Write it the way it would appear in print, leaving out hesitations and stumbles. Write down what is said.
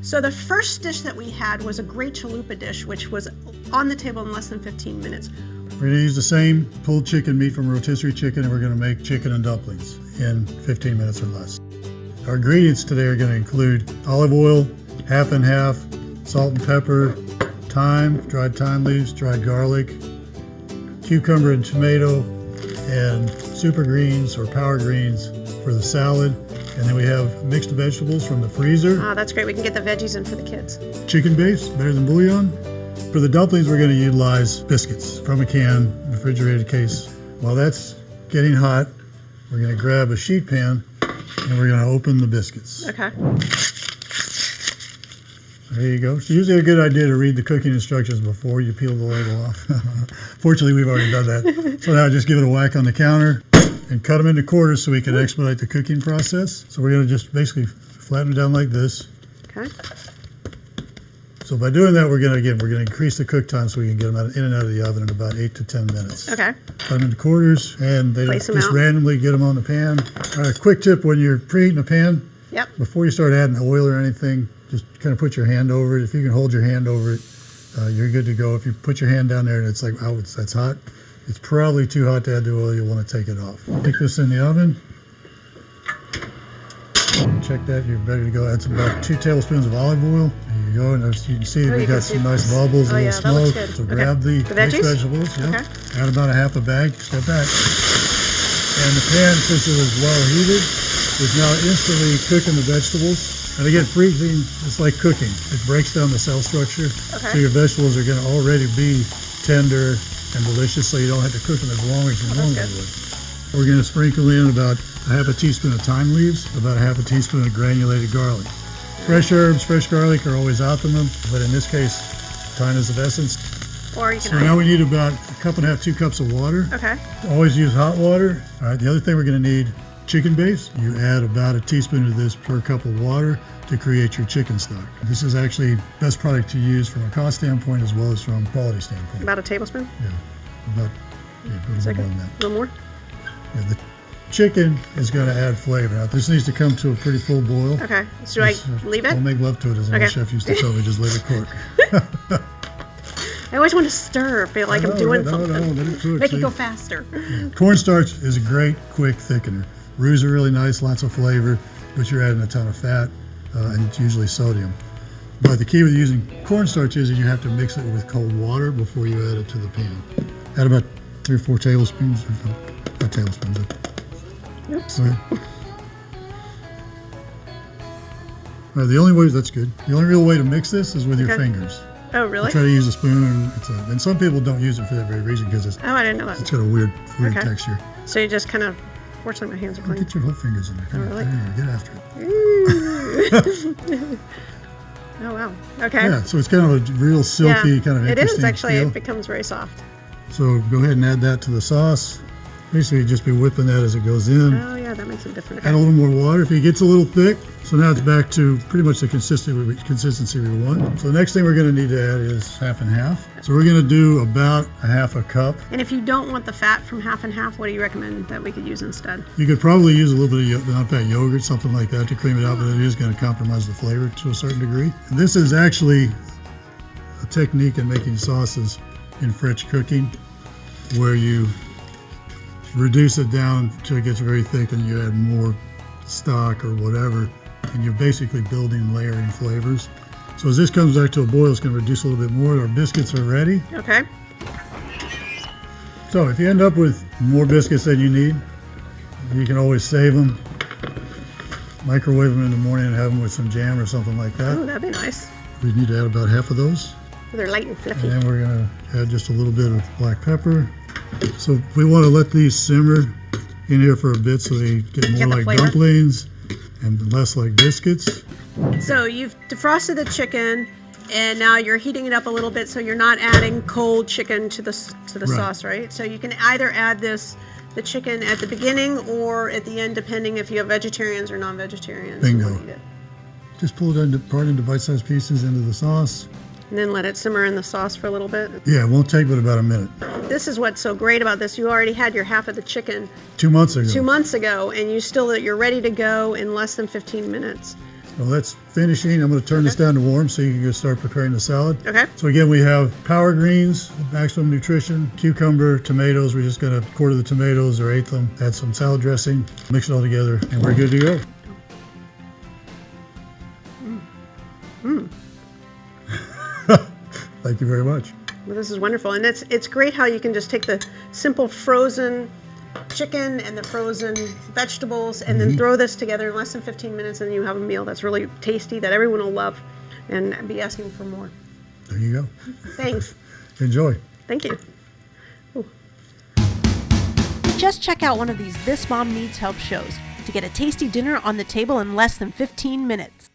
So the first dish that we had was a great chalupa dish, which was on the table in less than 15 minutes. We're going to use the same pulled chicken meat from rotisserie chicken, and we're going to make chicken and dumplings in 15 minutes or less. Our ingredients today are going to include olive oil, half and half, salt and pepper, thyme, dried thyme leaves, dried garlic, cucumber and tomato, and super greens or power greens for the salad. And then we have mixed vegetables from the freezer. Ah, that's great. We can get the veggies in for the kids. Chicken base, better than bouillon. For the dumplings, we're going to utilize biscuits from a can, refrigerated case. While that's getting hot, we're going to grab a sheet pan and we're going to open the biscuits. Okay. There you go. It's usually a good idea to read the cooking instructions before you peel the label off. Fortunately, we've already done that. So now just give it a whack on the counter and cut them into quarters so we can expedite the cooking process. So we're going to just basically flatten them down like this. Okay. So by doing that, we're going to increase the cook time so we can get them in and out of the oven in about 8 to 10 minutes. Okay. Cut them into quarters, and they Place them just out. randomly get them on the pan. Quick tip: when you're preheating a pan, Yep. before you start adding oil or anything, just kind of put your hand over it. If you can hold your hand over it, you're good to go. If you put your hand down there and it's like, oh, that's hot, it's probably too hot to add the oil. You'll want to take it off. Stick this in the oven. Check that, you're ready to go. Add about 2 tablespoons of olive oil. There you go, and as you can see, we got some nice bubbles and a little that looks smoke. good. So Okay. grab the mixed veggies? vegetables. Yep. Okay. Add about a half a bag. Step back. And the pan, since it was well heated, is now instantly cooking the vegetables. And again, freezing is like cooking. It breaks down the cell structure. Okay. So your vegetables are going to already be tender and delicious, so you don't have to cook them as long as you normally good. would. We're going to sprinkle in about a half a teaspoon of thyme leaves, about a half a teaspoon of granulated garlic. Fresh herbs, fresh garlic are always optimum, but in this case, time is of essence. Or you can So now we need about a cup and a half, 2 cups of water. Okay. Always use hot water. All right, the other thing we're going to need, chicken base. You add about a teaspoon of this per cup of water to create your chicken stock. This is actually best product to use from a cost standpoint as well as from a quality standpoint. About a tablespoon? Yeah, about a little bit more than that. A little more? Yeah, the chicken is going to add flavor. Now, this needs to come to a pretty full boil. Okay. So do I leave it? Don't make love to it, as an Okay. old chef used to tell me, just let it cook. I always want to stir, feel like I'm doing something. No, let it cook. Make see? it go faster. Cornstarch is a great, quick thickener. Roux are really nice, lots of flavor, but you're adding a ton of fat, and it's usually sodium. But the key with using cornstarch is that you have to mix it with cold water before you add it to the pan. Add about 3 or 4 tablespoons, or not tablespoons. Oops. All right, the only way, that's good. The only real way to mix this is with your Okay. fingers. Oh, really? Try to use a spoon, and some people don't use it for that very reason because it's Oh, I didn't know got that. a weird Okay. texture. So you just kind of, fortunately my hands are clean. Get your whole fingers in there. Come on, really? there you go. Get after it. Oh, wow. Okay. Yeah, so it's kind of a real silky, kind of it interesting is actually. feel. It becomes very soft. So go ahead and add that to the sauce. Basically, just be whipping that as it goes in. Oh, yeah, that makes it different. Add a little more water if it gets a little thick. So now it's back to pretty much the consistency we want. So the next thing we're going to need to add is half and half. So we're going to do about a half a cup. And if you don't want the fat from half and half, what do you recommend that we could use instead? You could probably use a little bit of non-fat yogurt, something like that, to cream it out, but it is going to compromise the flavor to a certain degree. And this is actually a technique in making sauces in French cooking where you reduce it down till it gets very thick and you add more stock or whatever, and you're basically building layering flavors. So as this comes back to a boil, it's going to reduce a little bit more. Our biscuits are ready. Okay. So if you end up with more biscuits than you need, you can always save them, microwave them in the morning and have them with some jam or something like that. Oh, that'd be nice. We need to add about half of those. They're light and fluffy. And then we're going to add just a little bit of black pepper. So we want to let these simmer in here for a bit so they get more Get the like flavor. dumplings and less like biscuits. So you've defrosted the chicken, and now you're heating it up a little bit, so you're not adding cold chicken to the Right. sauce, right? So you can either add the chicken at the beginning or at the end, depending if you have vegetarians or non-vegetarians. who Bingo. wanna eat it. Just pull it apart into bite-sized pieces into the sauce. And then let it simmer in the sauce for a little bit. Yeah, it won't take but about a minute. This is what's so great about this. You already had your half of the chicken 2 months ago. 2 months ago, and you're ready to go in less than 15 minutes. Well, that's finishing. I'm going to turn this down to warm so you can just start preparing the salad. Okay. So again, we have power greens, maximum nutrition, cucumber, tomatoes. We're just going to quarter the tomatoes or eighth them, add some salad dressing, mix it all together, and we're good to go. Thank you very much. Well, this is wonderful, and it's great how you can just take the simple frozen chicken and the frozen vegetables and then throw this together in less than 15 minutes, and you have a meal that's really tasty that everyone will love and be asking for more. There you go. Thanks. Enjoy. Thank you. Just check out one of these This Mom Needs Help shows to get a tasty dinner on the table in less than 15 minutes.